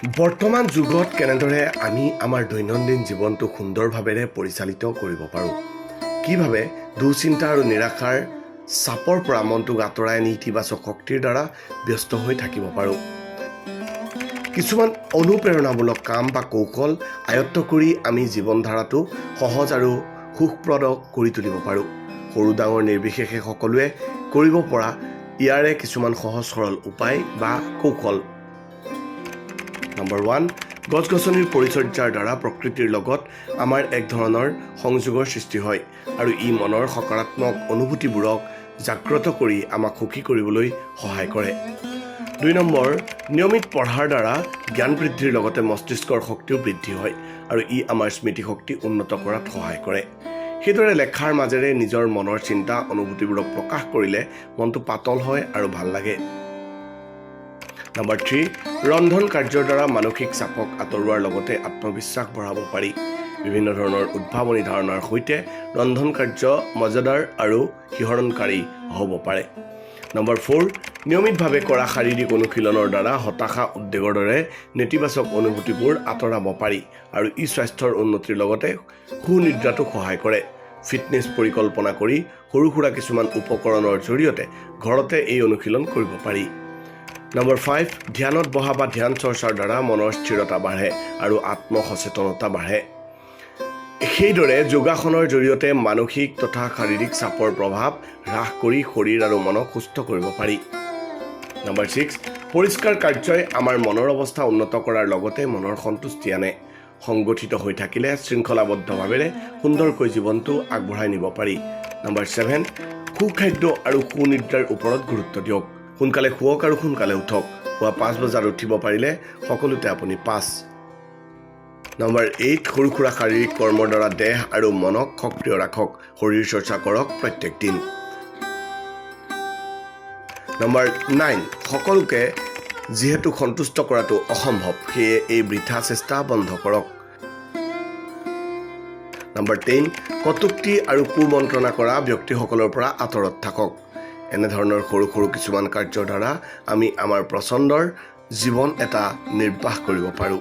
বৰ্তমান যুগত কেনেদৰে আমি আমাৰ দৈনন্দিন জীৱনটো সুন্দৰভাৱে পৰিচালিত কৰিব পাৰোঁ, কিভাৱে দুশ্চিন্তা আৰু নিৰাশাৰ চাপৰ পৰা মনটোক আঁতৰাই আনি ইতিবাচক শক্তিৰ দ্বাৰা ব্যস্ত হৈ থাকিব পাৰোঁ। কিছুমান অনুপ্ৰেৰণামূলক কাম বা কৌশল আয়ত্ত কৰি আমি জীৱনধাৰাটো সহজ আৰু সুখপ্ৰদ কৰি তুলিব পাৰোঁ। সৰু ডাঙৰ নিৰ্বিশেষে সকলোৱে কৰিব পৰা ইয়াৰে কিছুমান সহজ সৰল উপায় বা কৌশল। নম্বৰ 1, গছ-গছনিৰ পৰিচৰ্যাৰ দ্বাৰা প্ৰকৃতিৰ লগত আমাৰ এক ধৰণৰ সংযোগৰ সৃষ্টি হয় আৰু ই মনৰ সকাৰাত্মক অনুভূতিবোৰক জাগ্ৰত কৰি আমাক সুখী কৰিবলৈ সহায় কৰে। 2 নম্বৰ, নিয়মিত পঢ়াৰ দ্বাৰা জ্ঞান বৃদ্ধিৰ লগতে মস্তিষ্কৰ শক্তিও বৃদ্ধি হয় আৰু ই আমাৰ স্মৃতিশক্তি উন্নত কৰাত সহায় কৰে। সেইদৰে লেখাৰ মাজেৰে নিজৰ মনৰ চিন্তা অনুভূতিবোৰক প্ৰকাশ কৰিলে মনটো পাতল হয় আৰু ভাল লাগে। নম্বৰ 3, ৰন্ধন কাৰ্যৰ দ্বাৰা মানসিক চাপক আঁতৰোৱাৰ লগতে আত্মবিশ্বাস বঢ়াব পাৰি। বিভিন্ন ধৰণৰ উদ্ভাৱনী ধাৰণাৰ সৈতে ৰন্ধন কাৰ্য মজাদাৰ আৰু শিহৰণকাৰী হ'ব পাৰে। নম্বৰ 4, নিয়মিতভাৱে কৰা শাৰীৰিক অনুশীলনৰ দ্বাৰা হতাশা উদ্বেগৰ দৰে নেতিবাচক অনুভূতিবোৰ আঁতৰাব পাৰি আৰু ই স্বাস্থ্যৰ উন্নতিৰ লগতে সুনিদ্ৰাটো সহায় কৰে। ফিটনেছ পৰিকল্পনা কৰি সৰু সুৰা কিছুমান উপকৰণৰ জৰিয়তে ঘৰতে এই অনুশীলন কৰিব পাৰি। নম্বৰ 5, ধ্যানত বহা বা ধ্যান চৰ্চাৰ দ্বাৰা মনৰ স্থিৰতা বাঢ়ে আৰু আত্মসচেতনতা বাঢ়ে। সেইদৰে যোগাসনৰ জৰিয়তে মানসিক তথা শাৰীৰিক চাপৰ প্ৰভাৱ হ্ৰাস কৰি শৰীৰ আৰু মনক সুস্থ কৰিব পাৰি। নম্বৰ 6, পৰিষ্কাৰ কাৰ্যই আমাৰ মনৰ অৱস্থা উন্নত কৰাৰ লগতে মনৰ সন্তুষ্টি আনে। সংগঠিত হৈ থাকিলে শৃংখলাবদ্ধভাৱে সুন্দৰকৈ জীৱনটো আগবঢ়াই নিব পাৰি। নম্বৰ 7, সুখাদ্য আৰু সুনিদ্ৰাৰ ওপৰত গুৰুত্ব দিয়ক। সোনকালে শুৱক আৰু সোনকালে উঠক। পুৱা 5 বজাত উঠিব পাৰিলে সকলোতে আপুনি 5। নম্বৰ 8, সৰু সুৰা শাৰীৰিক কৰ্মৰ দ্বাৰা দেহ আৰু মনক সক্ৰিয় ৰাখক। শৰীৰ চৰ্চা কৰক প্ৰত্যেক দিন। নম্বৰ 9, সকলোকে যিহেতু সন্তুষ্ট কৰাটো অসম্ভৱ, সেয়ে এই বৃথা চেষ্টা বন্ধ কৰক। নম্বৰ 10, কটুক্তি আৰু কুমন্ত্ৰণা কৰা ব্যক্তিসকলৰ পৰা আঁতৰত থাকক। এনেধৰণৰ সৰু সৰু কিছুমান কাৰ্যৰ দ্বাৰা আমি আমাৰ পচন্দৰ জীৱন এটা নিৰ্বাহ কৰিব পাৰোঁ।